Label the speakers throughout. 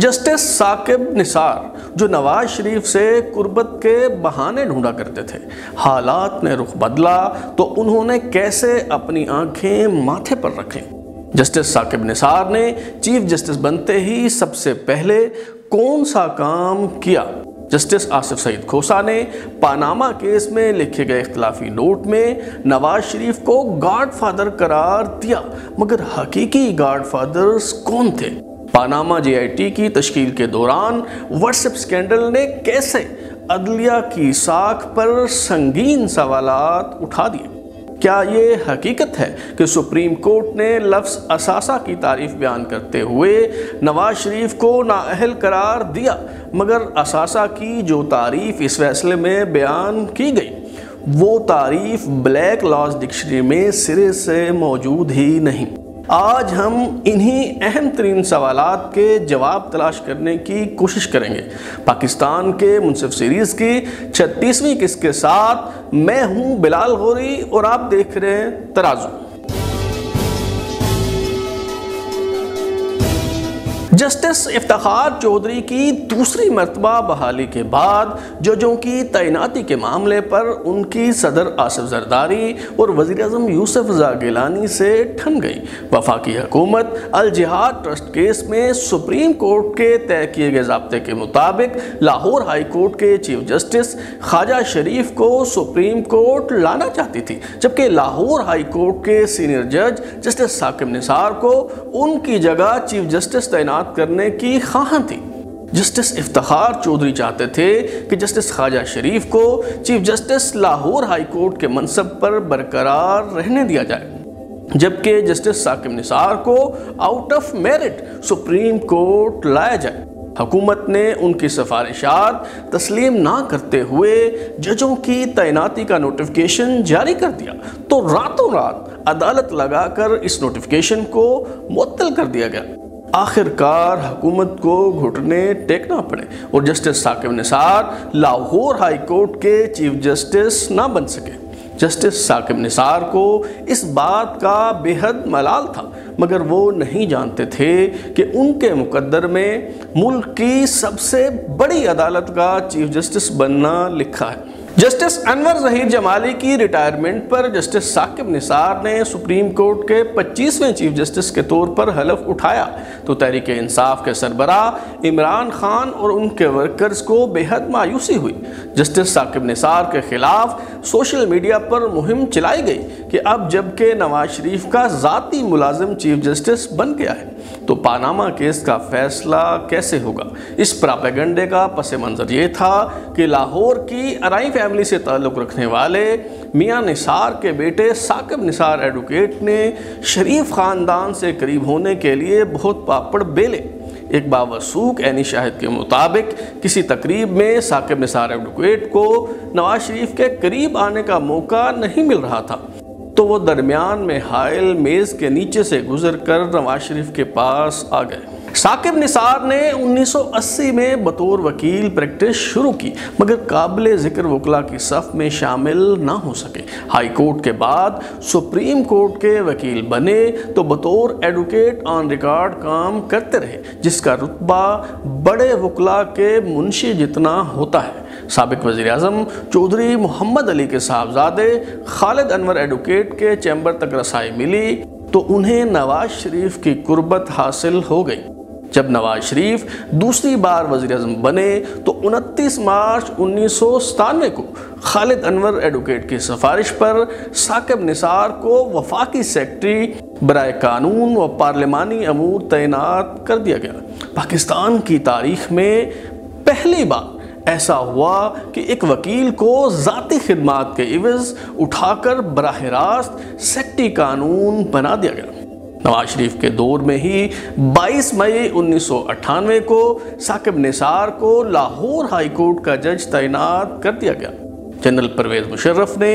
Speaker 1: Justice Saqib Nisar جو نواز شریف سے قربت کے بہانے ڈھونڈا کرتے تھے، حالات نے رخ بدلا تو انہوں نے کیسے اپنی آنکھیں ماتھے پر رکھیں؟ جسٹس ثاقب نثار نے چیف جسٹس بنتے ہی سب سے پہلے کون سا کام کیا؟ جسٹس آصف سعید کھوسہ نے پاناما کیس میں لکھے گئے اختلافی نوٹ میں نواز شریف کو گاڈ فادر قرار دیا، مگر حقیقی گاڈ فادرز کون تھے؟ پاناما جے آئی ٹی کی تشکیل کے دوران واٹس ایپ سکینڈل نے کیسے عدلیہ کی ساکھ پر سنگین سوالات اٹھا دیے؟ کیا یہ حقیقت ہے کہ سپریم کورٹ نے لفظ اثاثہ کی تعریف بیان کرتے ہوئے نواز شریف کو نااہل قرار دیا، مگر اثاثہ کی جو تعریف اس فیصلے میں بیان کی گئی وہ تعریف بلیک لاز ڈکشنری میں سرے سے موجود ہی نہیں؟ آج ہم انہی اہم ترین سوالات کے جواب تلاش کرنے کی کوشش کریں گے۔ پاکستان کے منصف سیریز کی 36ویں قسط کے ساتھ میں ہوں بلال غوری اور آپ دیکھ رہے ہیں ترازو۔ جسٹس افتخار چودھری کی دوسری مرتبہ بحالی کے بعد ججوں کی تعیناتی کے معاملے پر ان کی صدر آصف زرداری اور وزیر اعظم یوسف رضا گیلانی سے ٹھن گئی۔ وفاقی حکومت الجہاد ٹرسٹ کیس میں سپریم کورٹ کے طے کیے گئے ضابطے کے مطابق لاہور ہائی کورٹ کے چیف جسٹس خواجہ شریف کو سپریم کورٹ لانا چاہتی تھی، جبکہ لاہور ہائی کورٹ کے سینئر جج جسٹس ثاقب نثار کو ان کی جگہ چیف جسٹس تعینات کرنے کی خواہاں تھی۔ جسٹس افتخار چودھری چاہتے تھے کہ جسٹس خواجہ شریف کو chief justice Lahore high court کے منصب پر برقرار رہنے دیا جائے، جبکہ جسٹس ثاقب نثار کو out of merit supreme court لایا جائے۔ حکومت نے ان کی سفارشات تسلیم نہ کرتے ہوئے ججوں کی تعیناتی کا نوٹیفیکیشن جاری کر دیا تو راتوں رات عدالت لگا کر اس نوٹیفیکیشن کو معطل کر دیا گیا۔ آخر کار حکومت کو گھٹنے ٹیکنا پڑے اور justice Saqib Nisar Lahore high court کے چیف جسٹس نہ بن سکے۔ جسٹس ثاقب نثار کو اس بات کا بے حد ملال تھا، مگر وہ نہیں جانتے تھے کہ ان کے مقدر میں ملک کی سب سے بڑی عدالت کا چیف جسٹس بننا لکھا ہے۔ جسٹس انور ظہیر جمالی کی ریٹائرمنٹ پر جسٹس ثاقب نثار نے سپریم کورٹ کے 25ویں چیف جسٹس کے طور پر حلف اٹھایا تو تحریک انصاف کے سربراہ عمران خان اور ان کے ورکرز کو بے حد مایوسی ہوئی۔ جسٹس ثاقب نثار کے خلاف سوشل میڈیا پر مہم چلائی گئی کہ اب جبکہ نواز شریف کا ذاتی ملازم چیف جسٹس بن گیا ہے تو پاناما کیس کا فیصلہ کیسے ہوگا؟ اس پراپیگنڈے کا پس منظر یہ تھا کہ لاہور کی ارائی فیملی سے تعلق رکھنے والے میاں نثار کے بیٹے ثاقب نثار ایڈوکیٹ نے شریف خاندان سے قریب ہونے کے لیے بہت پاپڑ بیلے۔ ایک باوثوق عینی شاہد کے مطابق کسی تقریب میں ثاقب نثار ایڈوکیٹ کو نواز شریف کے قریب آنے کا موقع نہیں مل رہا تھا تو وہ درمیان میں حائل میز کے نیچے سے گزر کر نواز شریف کے پاس آ گئے۔ ثاقب نثار نے 1980 میں بطور وکیل پریکٹس شروع کی، مگر قابل ذکر وکلاء کی صف میں شامل نہ ہو سکے۔ ہائی کورٹ کے بعد سپریم کورٹ کے وکیل بنے تو بطور ایڈوکیٹ آن ریکارڈ کام کرتے رہے، جس کا رتبہ بڑے وکلاء کے منشی جتنا ہوتا ہے۔ سابق وزیر اعظم چودھری محمد علی کے صاحبزادے خالد انور ایڈوکیٹ کے چیمبر تک رسائی ملی تو انہیں نواز شریف کی قربت حاصل ہو گئی۔ جب نواز شریف دوسری بار وزیر اعظم بنے تو 29 مارچ 1997 کو خالد انور ایڈوکیٹ کی سفارش پر ثاقب نثار کو وفاقی سیکرٹری برائے قانون و پارلیمانی امور تعینات کر دیا گیا۔ پاکستان کی تاریخ میں پہلی بار ایسا ہوا کہ ایک وکیل کو ذاتی خدمات کے عوض اٹھا کر براہ راست سیکرٹری قانون بنا دیا گیا۔ نواز شریف کے دور میں ہی 22 مئی 1998 کو ثاقب نثار کو لاہور ہائی کورٹ کا جج تعینات کر دیا گیا۔ جنرل پرویز مشرف نے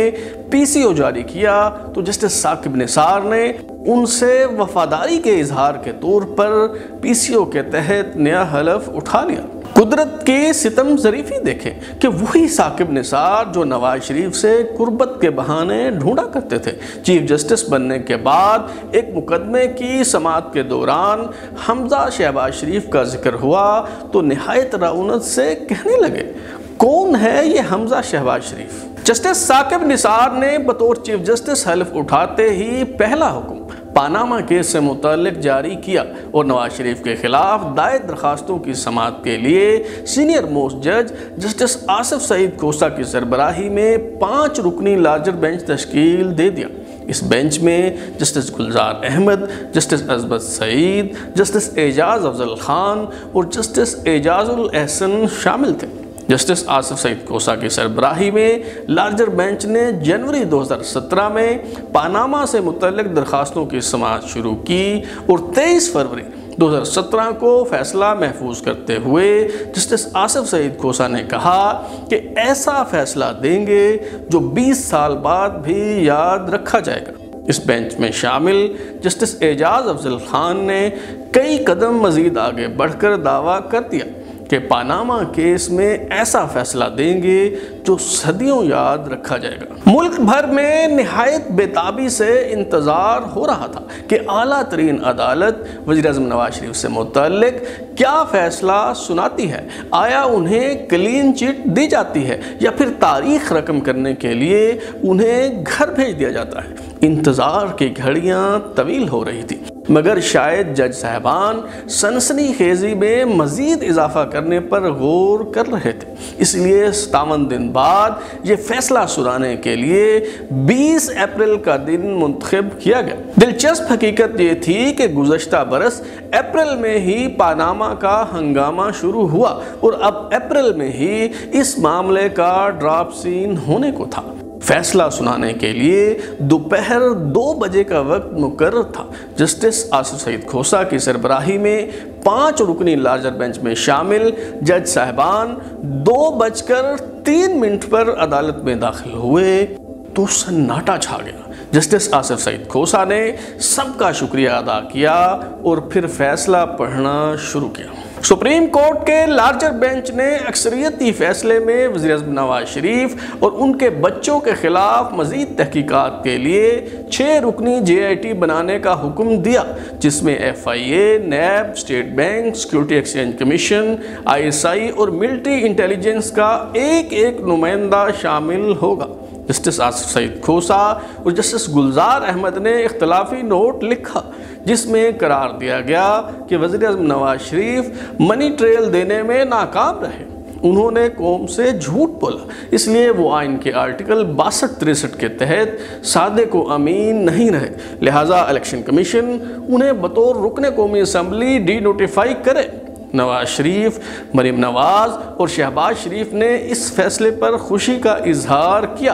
Speaker 1: پی سی او جاری کیا تو جسٹس ثاقب نثار نے ان سے وفاداری کے اظہار کے طور پر پی سی او کے تحت نیا حلف اٹھا لیا۔ قدرت کی ستم ظریفی دیکھیں کہ وہی ثاقب نثار جو نواز شریف سے قربت کے بہانے ڈھونڈا کرتے تھے، چیف جسٹس بننے کے بعد ایک مقدمے کی سماعت کے دوران حمزہ شہباز شریف کا ذکر ہوا تو نہایت رعونت سے کہنے لگے، کون ہے یہ حمزہ شہباز شریف؟ جسٹس ثاقب نثار نے بطور چیف جسٹس حلف اٹھاتے ہی پہلا حکم پاناما کیس سے متعلق جاری کیا اور نواز شریف کے خلاف دائر درخواستوں کی سماعت کے لیے سینئر موسٹ جج جسٹس آصف سعید کھوسہ کی سربراہی میں 5 رکنی لارجر بینچ تشکیل دے دیا۔ اس بینچ میں جسٹس گلزار احمد، جسٹس عصمت سعید، جسٹس اعجاز افضل خان اور جسٹس اعجاز الاحسن شامل تھے۔ جسٹس آصف سعید کھوسہ کی سربراہی میں لارجر بینچ نے جنوری 2017 میں پاناما سے متعلق درخواستوں کی سماعت شروع کی اور 23 فروری 2017 کو فیصلہ محفوظ کرتے ہوئے جسٹس آصف سعید کھوسہ نے کہا کہ ایسا فیصلہ دیں گے جو 20 سال بعد بھی یاد رکھا جائے گا۔ اس بینچ میں شامل جسٹس اعجاز افضل خان نے کئی قدم مزید آگے بڑھ کر دعویٰ کر دیا کہ پاناما کیس میں ایسا فیصلہ دیں گے جو صدیوں یاد رکھا جائے گا۔ ملک بھر میں نہایت بے تابی سے انتظار ہو رہا تھا کہ اعلیٰ ترین عدالت وزیر اعظم نواز شریف سے متعلق کیا فیصلہ سناتی ہے۔ آیا انہیں کلین چٹ دی جاتی ہے یا پھر تاریخ رقم کرنے کے لیے انہیں گھر بھیج دیا جاتا ہے؟ انتظار کی گھڑیاں طویل ہو رہی تھی، مگر شاید جج صاحبان سنسنی خیزی میں مزید اضافہ کرنے پر غور کر رہے تھے، اس لیے 57 دن بعد یہ فیصلہ سنانے کے لیے 20 اپریل کا دن منتخب کیا گیا۔ دلچسپ حقیقت یہ تھی کہ گزشتہ برس اپریل میں ہی پاناما کا ہنگامہ شروع ہوا اور اب اپریل میں ہی اس معاملے کا ڈراپ سین ہونے کو تھا۔ فیصلہ سنانے کے لیے دوپہر 2 بجے کا وقت مقرر تھا۔ جسٹس آصف سعید کھوسہ کی سربراہی میں 5 رکنی لارجر بینچ میں شامل جج صاحبان 2:03 پر عدالت میں داخل ہوئے تو سناٹا چھا گیا۔ جسٹس آصف سعید کھوسہ نے سب کا شکریہ ادا کیا اور پھر فیصلہ پڑھنا شروع کیا۔ سپریم کورٹ کے لارجر بینچ نے اکثریتی فیصلے میں وزیر اعظم نواز شریف اور ان کے بچوں کے خلاف مزید تحقیقات کے لیے 6 رکنی JIT بنانے کا حکم دیا، جس میں FIA، NAB, state bank, security exchange commission, ISI اور ملٹری انٹیلیجنس کا ایک نمائندہ شامل ہوگا۔ جسٹس آصف سعید کھوسہ اور جسٹس گلزار احمد نے اختلافی نوٹ لکھا جس میں قرار دیا گیا کہ وزیر اعظم نواز شریف منی ٹریل دینے میں ناکام رہے، انہوں نے قوم سے جھوٹ بولا، اس لیے وہ آئین کے آرٹیکل 62-63 کے تحت صادق و امین نہیں رہے، لہٰذا الیکشن کمیشن انہیں بطور رکن قومی اسمبلی ڈی نوٹیفائی کرے۔ نواز شریف، مریم نواز اور شہباز شریف نے اس فیصلے پر خوشی کا اظہار کیا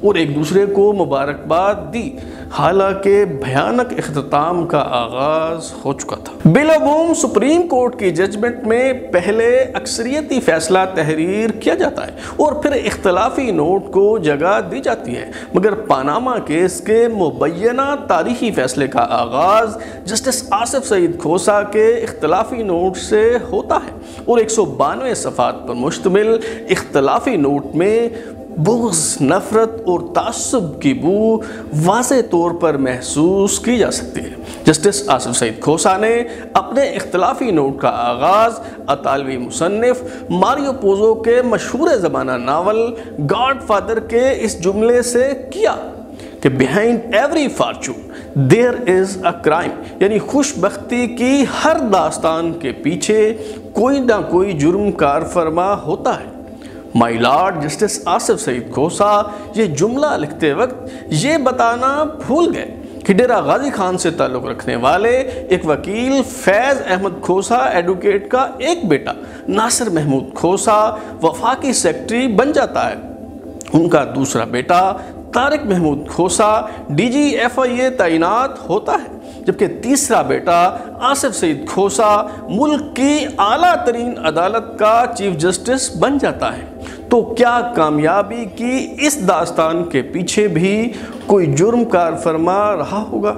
Speaker 1: اور ایک دوسرے کو مبارکباد دی، حالانکہ بھیانک اختتام کا آغاز ہو چکا تھا۔ بالعموم سپریم کورٹ کی ججمنٹ میں پہلے اکثریتی فیصلہ تحریر کیا جاتا ہے اور پھر اختلافی نوٹ کو جگہ دی جاتی ہے، مگر پاناما کیس کے مبینہ تاریخی فیصلے کا آغاز جسٹس آصف سعید کھوسہ کے اختلافی نوٹ سے ہوتا ہے اور 192 صفحات پر مشتمل اختلافی نوٹ میں بغض، نفرت اور تعصب کی بو واضح طور پر محسوس کی جا سکتی ہے۔ جسٹس آصف سعید کھوسہ نے اپنے اختلافی نوٹ کا آغاز اطالوی مصنف ماریو پوزو کے مشہور زمانہ ناول گاڈ فادر کے اس جملے سے کیا کہ behind every fortune there is a crime، یعنی خوش بختی کی ہر داستان کے پیچھے کوئی نہ کوئی جرم کار فرما ہوتا ہے۔ مائی لارڈ جسٹس آصف سعید کھوسہ یہ جملہ لکھتے وقت یہ بتانا بھول گئے کہ ڈیرہ غازی خان سے تعلق رکھنے والے ایک وکیل فیض احمد کھوسہ ایڈوکیٹ کا ایک بیٹا ناصر محمود کھوسہ وفاقی سیکرٹری بن جاتا ہے، ان کا دوسرا بیٹا طارق محمود کھوسہ DG FIA تعینات ہوتا ہے، جبکہ تیسرا بیٹا آصف سعید کھوسہ ملک کی اعلیٰ ترین عدالت کا چیف جسٹس بن جاتا ہے۔ تو کیا کامیابی کی اس داستان کے پیچھے بھی کوئی جرم کار فرما رہا ہوگا؟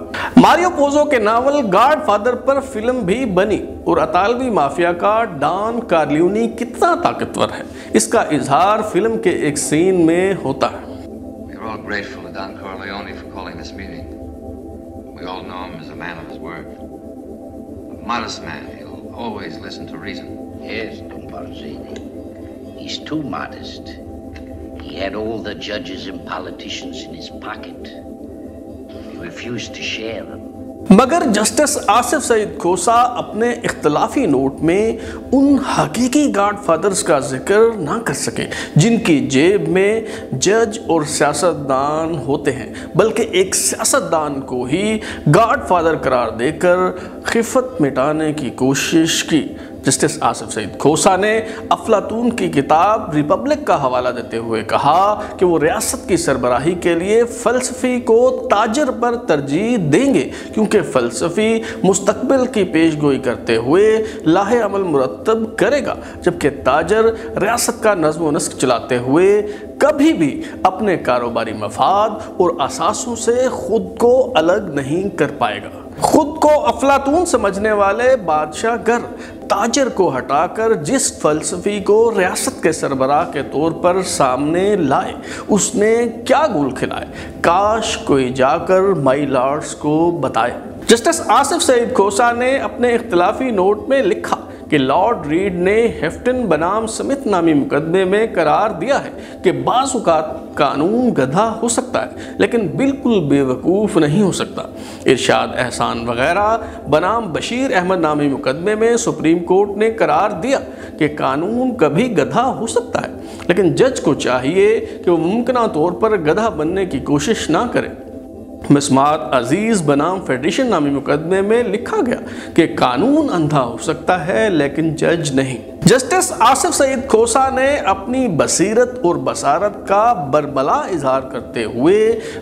Speaker 1: ماریو پوزو کے ناول گاڈ فادر پر فلم بھی بنی اور اطالوی مافیا کا ڈان کارلیونی کتنا طاقتور ہے اس کا اظہار فلم کے ایک سین میں ہوتا ہے۔
Speaker 2: We're all grateful to Don Corleone for calling this meeting. We all know him as a man of his word. A modest man, he'll always listen to reason.
Speaker 3: Yes, Don Barzini. He's too modest. He had all the judges and politicians in his pocket. He refused to share them.
Speaker 1: مگر justice Asif سعید کھوسا اپنے اختلافی note میں ان حقیقی God fathers کا ذکر نہ کر سکے جن کی جیب میں جج اور سیاستدان ہوتے ہیں، بلکہ ایک سیاستدان کو ہی گاڈ فادر قرار دے کر خفت مٹانے کی کوشش کی۔ جسٹس آصف سعید کھوسا نے افلاطون کی کتاب ریپبلک کا حوالہ دیتے ہوئے کہا کہ وہ ریاست کی سربراہی کے لیے فلسفی کو تاجر پر ترجیح دیں گے، کیونکہ فلسفی مستقبل کی پیش گوئی کرتے ہوئے لاہ عمل مرتب کرے گا، جبکہ تاجر ریاست کا نظم و نسق چلاتے ہوئے کبھی بھی اپنے کاروباری مفاد اور اساسوں سے خود کو الگ نہیں کر پائے گا۔ خود کو افلاطون سمجھنے والے بادشاہ گر تاجر کو ہٹا کر جس فلسفی کو ریاست کے سربراہ کے طور پر سامنے لائے اس نے کیا گول کھلائے، کاش کوئی جا کر مائی لارڈز کو بتائے۔ جسٹس آصف سعید کھوسا نے اپنے اختلافی نوٹ میں لکھا کہ لارڈ ریڈ نے ہیفٹن بنام سمتھ نامی مقدمے میں قرار دیا ہے کہ بعض اوقات قانون گدھا ہو سکتا ہے لیکن بالکل بے وقوف نہیں ہو سکتا۔ ارشاد احسان وغیرہ بنام بشیر احمد نامی مقدمے میں سپریم کورٹ نے قرار دیا کہ قانون کبھی گدھا ہو سکتا ہے لیکن جج کو چاہیے کہ وہ ممکنہ طور پر گدھا بننے کی کوشش نہ کرے۔ مسمات عزیز بنام فیڈریشن نامی مقدمے میں لکھا گیا کہ قانون اندھا ہو سکتا ہے لیکن جج نہیں۔ جسٹس آصف سعید کھوسا نے اپنی بصیرت اور بصارت کا برملا اظہار کرتے ہوئے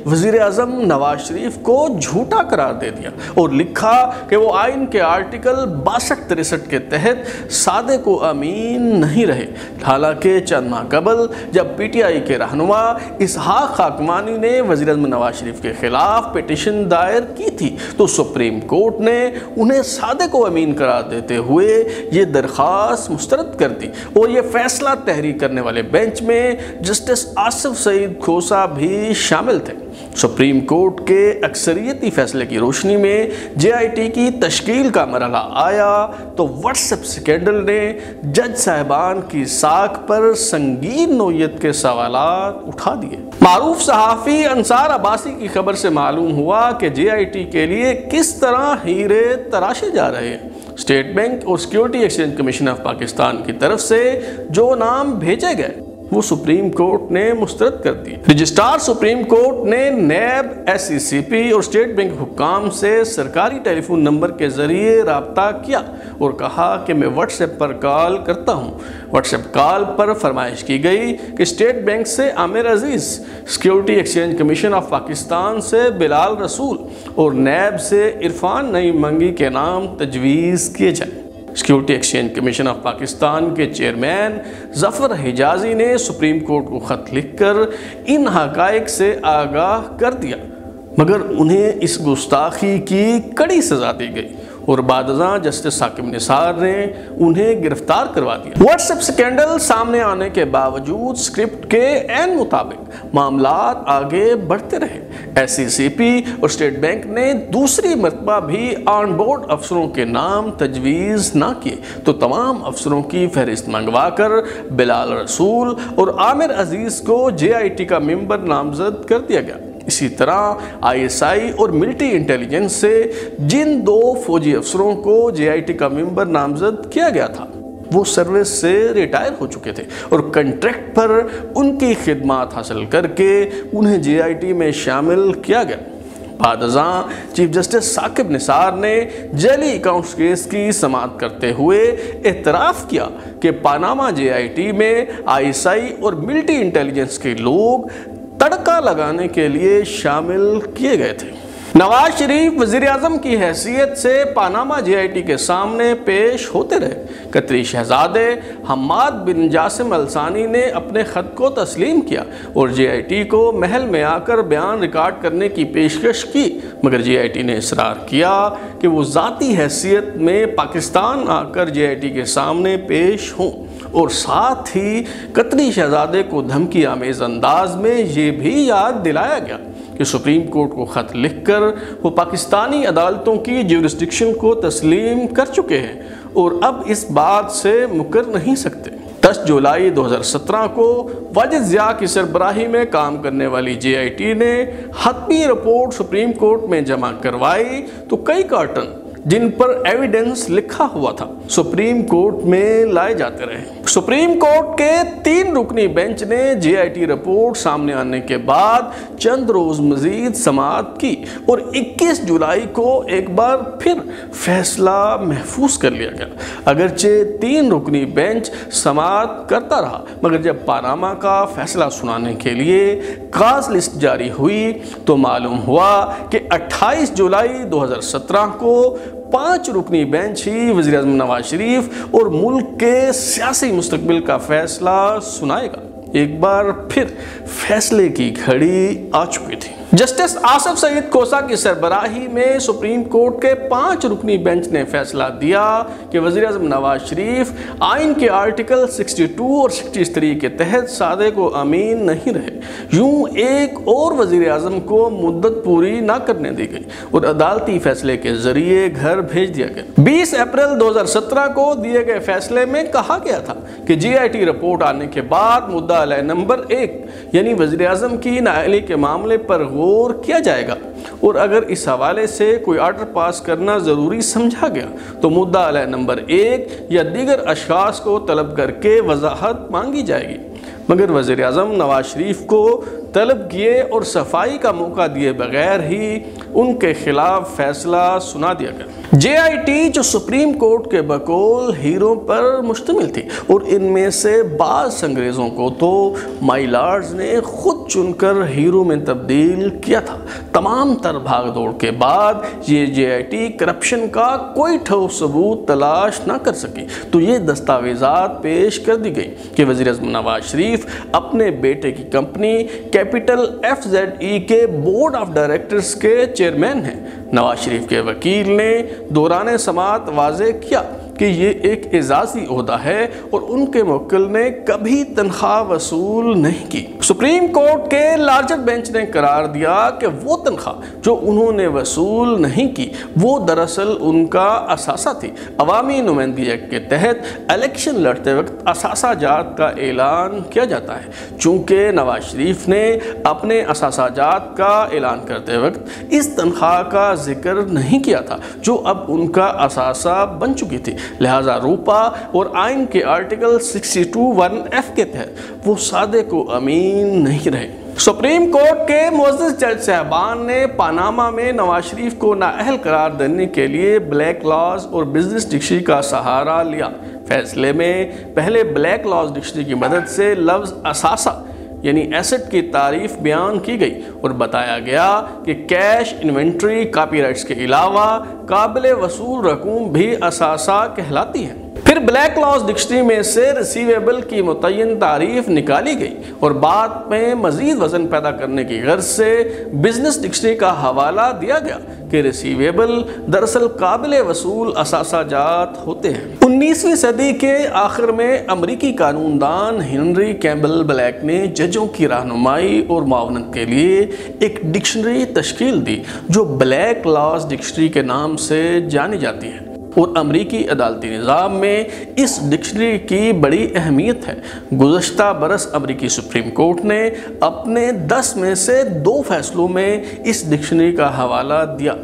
Speaker 1: وزیر اعظم نواز شریف کو جھوٹا قرار دے دیا اور لکھا کہ وہ آئین کے آرٹیکل 62-63 کے تحت سادے کو امین نہیں رہے، حالانکہ چند ماہ قبل جب پی ٹی آئی کے رہنما اسحاق خاکمانی نے وزیر اعظم نواز شریف کے خلاف پیٹیشن دائر کی تھی تو سپریم کورٹ نے انہیں سادے کو امین قرار دیتے ہوئے یہ درخواست مسترد کر دی اور یہ فیصلہ تحریک کرنے والے بینچ میں جسٹس آصف سعید کھوسا بھی شامل تھے۔ سپریم کورٹ کے اکثریتی فیصلے کی روشنی میں جے آئی ٹی کی تشکیل کا مرحلہ آیا تو واٹس ایپ سکینڈل نے جج صاحبان کی ساکھ پر سنگین نوعیت کے سوالات اٹھا دیے۔ معروف صحافی انصار عباسی کی خبر سے معلوم ہوا کہ جے آئی ٹی کے لیے کس طرح ہیرے تراشے جا رہے ہیں۔ اسٹیٹ بینک اور security exchange commission of Pakistan کی طرف سے جو نام بھیجے گئے وہ سپریم کورٹ نے مسترد کر دی۔ رجسٹرار سپریم کورٹ نے نیب، ایس سی سی پی اور اسٹیٹ بینک حکام سے سرکاری ٹیلی فون نمبر کے ذریعے رابطہ کیا اور کہا کہ میں واٹس ایپ پر کال کرتا ہوں۔ واٹس ایپ کال پر فرمائش کی گئی کہ اسٹیٹ بینک سے Aamir Aziz, security exchange commission of Pakistan سے بلال رسول اور نیب سے عرفان نعیم منگی کے نام تجویز کیے جائیں۔ Security exchange commission of Pakistan کے چیئرمین ظفر حجازی نے سپریم کورٹ کو خط لکھ کر ان حقائق سے آگاہ کر دیا مگر انہیں اس گستاخی کی کڑی سزا دی گئی اور بعد ازاں جسٹس ثاقب نثار نے انہیں گرفتار کروا دیا۔ واٹس ایپ سکینڈل سامنے آنے کے باوجود اسکرپٹ کے عین مطابق معاملات آگے بڑھتے رہے۔ ایس سی سی پی اور اسٹیٹ بینک نے دوسری مرتبہ بھی آن بورڈ افسروں کے نام تجویز نہ کیے تو تمام افسروں کی فہرست منگوا کر بلال رسول اور عامر عزیز کو جے آئی ٹی کا ممبر نامزد کر دیا گیا۔ اسی طرح آئی ایس آئی اور ملٹری انٹیلیجنس سے جن دو فوجی افسروں کو جے آئی ٹی کا ممبر نامزد کیا گیا تھا وہ سروس سے ریٹائر ہو چکے تھے اور کنٹریکٹ پر ان کی خدمات حاصل کر کے انہیں جے آئی ٹی میں شامل کیا گیا۔ بعد ازاں چیف جسٹس ثاقب نثار نے جعلی اکاؤنٹس کیس کی سماعت کرتے ہوئے اعتراف کیا کہ پاناما جے آئی ٹی میں آئی ایس آئی اور ملٹری انٹیلیجنس کے لوگ تڑکا لگانے کے لیے شامل کیے گئے تھے۔ نواز شریف وزیر اعظم کی حیثیت سے پاناما جے آئی ٹی کے سامنے پیش ہوتے رہے۔ قطری شہزادے حماد بن جاسم الثانی نے اپنے خط کو تسلیم کیا اور جے آئی ٹی کو محل میں آ کر بیان ریکارڈ کرنے کی پیشکش کی، مگر جے آئی ٹی نے اصرار کیا کہ وہ ذاتی حیثیت میں پاکستان آ کر جے آئی ٹی کے سامنے پیش ہوں، اور ساتھ ہی قطری شہزادے کو دھمکی آمیز انداز میں یہ بھی یاد دلایا گیا کہ سپریم کورٹ کو خط لکھ کر وہ پاکستانی عدالتوں کی جیورسڈکشن کو تسلیم کر چکے ہیں اور اب اس بات سے مکر نہیں سکتے۔ 10 جولائی 2017 کو واجد ضیاء کی سربراہی میں کام کرنے والی جے آئی ٹی نے حتمی رپورٹ سپریم کورٹ میں جمع کروائی تو کئی کارٹن جن پر ایویڈنس لکھا ہوا تھا سپریم کورٹ میں لائے جاتے رہے۔ سپریم کورٹ کے 3 رکنی بینچ نے جے آئی ٹی رپورٹ سامنے آنے کے بعد چند روز مزید سماعت کی اور 21 جولائی کو ایک بار پھر فیصلہ محفوظ کر لیا گیا۔ اگرچہ 3 رکنی بینچ سماعت کرتا رہا، مگر جب پاناما کا فیصلہ سنانے کے لیے کاز لسٹ جاری ہوئی تو معلوم ہوا کہ 28 جولائی 2017 کو 5 رکنی بینچ ہی وزیر اعظم نواز شریف اور ملک کے سیاسی مستقبل کا فیصلہ سنائے گا۔ ایک بار پھر فیصلے کی گھڑی آ چکی تھی۔ جسٹس آصف سعید کوسا کی سربراہی میں سپریم کورٹ کے 5 رکنی بینچ نے فیصلہ دیا کہ وزیر اعظم نواز شریف آئین کے آرٹیکل 62 اور 63 کے تحت سادے کو امین نہیں رہے۔ یوں ایک اور وزیر اعظم کو مدت پوری نہ کرنے دی گئی اور عدالتی فیصلے کے ذریعے گھر بھیج دیا گیا۔ 20 اپریل 2017 کو دیے گئے فیصلے میں کہا گیا تھا کہ جے آئی ٹی رپورٹ آنے کے بعد مدعا علیہ نمبر 1 یعنی وزیر اعظم کی نااہلی کے معاملے پر غور کیا جائے گا، اور اگر اس حوالے سے کوئی آرڈر پاس کرنا ضروری سمجھا گیا تو مدعا علیہ نمبر 1 یا دیگر اشخاص کو طلب کر کے وضاحت مانگی جائے گی، مگر وزیر اعظم نواز شریف کو طلب کیے اور صفائی کا موقع دیے بغیر ہی ان کے خلاف فیصلہ سنا دیا گیا۔ جے آئی ٹی جو سپریم کورٹ کے بقول ہیروں پر مشتمل تھی اور ان میں سے بعض انگریزوں کو تو مائی لارڈز نے خود چن کر ہیرو میں تبدیل کیا تھا، تمام تر بھاگ دوڑ کے بعد یہ جے آئی ٹی کرپشن کا کوئی ٹھوس ثبوت تلاش نہ کر سکی تو یہ دستاویزات پیش کر دی گئی کہ وزیر اعظم نواز شریف اپنے بیٹے کی کمپنی کیپٹل FZE کے بورڈ آف ڈائریکٹرز کے چیئرمین ہیں۔ نواز شریف کے وکیل نے دوران سماعت واضح کیا کہ یہ ایک اعزازی عہدہ ہے اور ان کے موکل نے کبھی تنخواہ وصول نہیں کی۔ سپریم کورٹ کے لارجر بینچ نے قرار دیا کہ وہ تنخواہ جو انہوں نے وصول نہیں کی وہ دراصل ان کا اثاثہ تھی۔ عوامی نمائندگی ایکٹ کے تحت الیکشن لڑتے وقت اثاثہ جات کا اعلان کیا جاتا ہے، چونکہ نواز شریف نے اپنے اثاثہ جات کا اعلان کرتے وقت اس تنخواہ کا ذکر نہیں کیا تھا جو اب ان کا اثاثہ بن چکی تھی، لہٰذا روپا اور آئین کے آرٹیکل 62(1)(f) کے تحت وہ سادے کو امین نہیں رہے۔ سپریم کورٹ کے معزز جج صاحبان نے پاناما میں نواز شریف کو نااہل قرار دینے کے لیے بلیک لاز اور بزنس ڈکشنری کا سہارا لیا۔ فیصلے میں پہلے بلیک لاز ڈکشنری کی مدد سے لفظ اثاثہ یعنی ایسٹ کی تعریف بیان کی گئی اور بتایا گیا کہ کیش، انوینٹری، کاپی رائٹس کے علاوہ قابل وصول رقوم بھی اثاثہ کہلاتی ہے۔ پھر بلیک لاز ڈکشنری میں سے ریسیویبل کی متعین تعریف نکالی گئی اور بعد میں مزید وزن پیدا کرنے کی غرض سے بزنس ڈکشنری کا حوالہ دیا گیا کہ ریسیویبل دراصل قابل وصول اثاثہ جات ہوتے ہیں۔ 19ویں صدی کے آخر میں امریکی قانون دان ہنری کیمبل بلیک نے ججوں کی رہنمائی اور معاونت کے لیے ایک ڈکشنری تشکیل دی جو بلیک لاز ڈکشنری کے نام سے جانی جاتی ہے، اور امریکی عدالتی نظام میں اس ڈکشنری کی بڑی اہمیت ہے۔ گزشتہ برس امریکی سپریم کورٹ نے اپنے 10 میں سے 2 فیصلوں میں اس ڈکشنری کا حوالہ دیا۔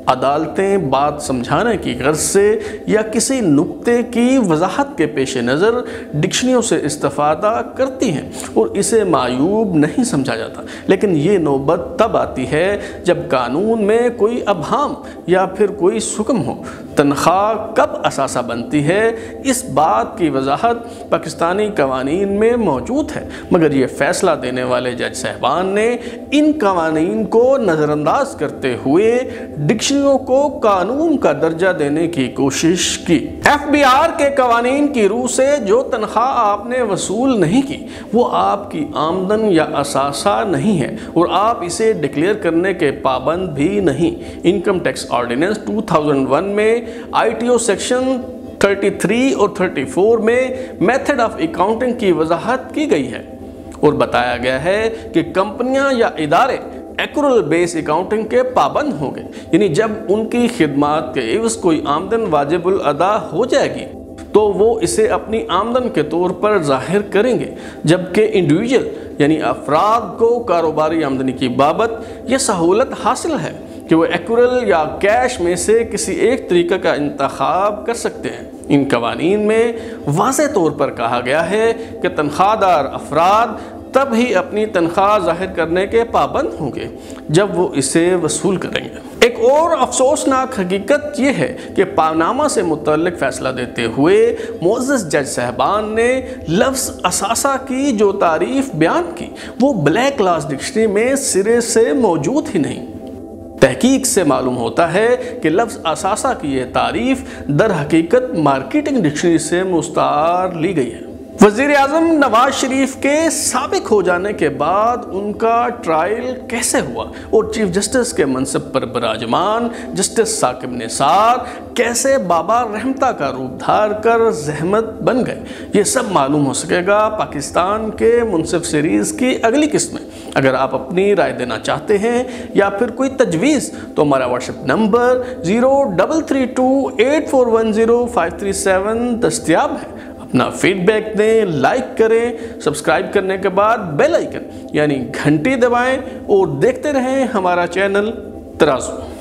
Speaker 1: عدالتیں بات سمجھانے کی غرض سے یا کسی نکتے کی وضاحت کے پیش نظر ڈکشنریوں سے استفادہ کرتی ہیں اور اسے معیوب نہیں سمجھا جاتا، لیکن یہ نوبت تب آتی ہے جب قانون میں کوئی ابہام یا پھر کوئی حکم ہو۔ تنخواہ کب اثاثہ بنتی ہے، اس بات کی وضاحت پاکستانی قوانین میں موجود ہے، مگر یہ فیصلہ دینے والے جج صاحبان نے ان قوانین کو نظر انداز کرتے ہوئے ڈکشنریوں کو قانون کا درجہ دینے کی کوشش کی۔ FBR کے قوانین کی روح سے جو تنخواہ آپ نے وصول نہیں کی وہ آپ کی آمدن یا اثاثہ نہیں ہے اور آپ اسے ڈکلیئر کرنے کے پابند بھی نہیں۔ انکم ٹیکس آرڈیننس 2001 میں ITO سیکشن 33 اور 34 میں میتھڈ آف اکاؤنٹنگ کی وضاحت کی گئی ہے اور بتایا گیا ہے کہ کمپنیاں یا ادارے ایکورل بیس اکاؤنٹنگ کے پابند ہوں گے، یعنی جب ان کی خدمات کے عوض کوئی آمدن واجب الادا ہو جائے گی تو وہ اسے اپنی آمدن کے طور پر ظاہر کریں گے، جبکہ انڈیویجول یعنی افراد کو کاروباری آمدنی کی بابت یہ سہولت حاصل ہے کہ وہ ایکورل یا کیش میں سے کسی ایک طریقہ کا انتخاب کر سکتے ہیں۔ ان قوانین میں واضح طور پر کہا گیا ہے کہ تنخواہ دار افراد تب ہی اپنی تنخواہ ظاہر کرنے کے پابند ہوں گے جب وہ اسے وصول کریں گے۔ ایک اور افسوسناک حقیقت یہ ہے کہ پاناما سے متعلق فیصلہ دیتے ہوئے معزز جج صاحبان نے لفظ اثاثہ کی جو تعریف بیان کی وہ بلیک لاس ڈکشنری میں سرے سے موجود ہی نہیں۔ تحقیق سے معلوم ہوتا ہے کہ لفظ اثاثہ کی یہ تعریف در حقیقت مارکیٹنگ ڈکشنری سے مستعار لی گئی ہے۔ وزیر اعظم نواز شریف کے سابق ہو جانے کے بعد ان کا ٹرائل کیسے ہوا اور چیف جسٹس کے منصب پر براجمان جسٹس ثاقب نثار کیسے بابا رحمتہ کا روپ دھار کر زحمت بن گئے، یہ سب معلوم ہو سکے گا پاکستان کے منصف سیریز کی اگلی قسط میں۔ اگر آپ اپنی رائے دینا چاہتے ہیں یا پھر کوئی تجویز تو ہمارا واٹس ایپ نمبر 033284105337 دستیاب ہے۔ اپنا فیڈ بیک دیں، لائک کریں، سبسکرائب کرنے کے بعد بیل آئیکن یعنی گھنٹی دبائیں اور دیکھتے رہیں ہمارا چینل ترازو۔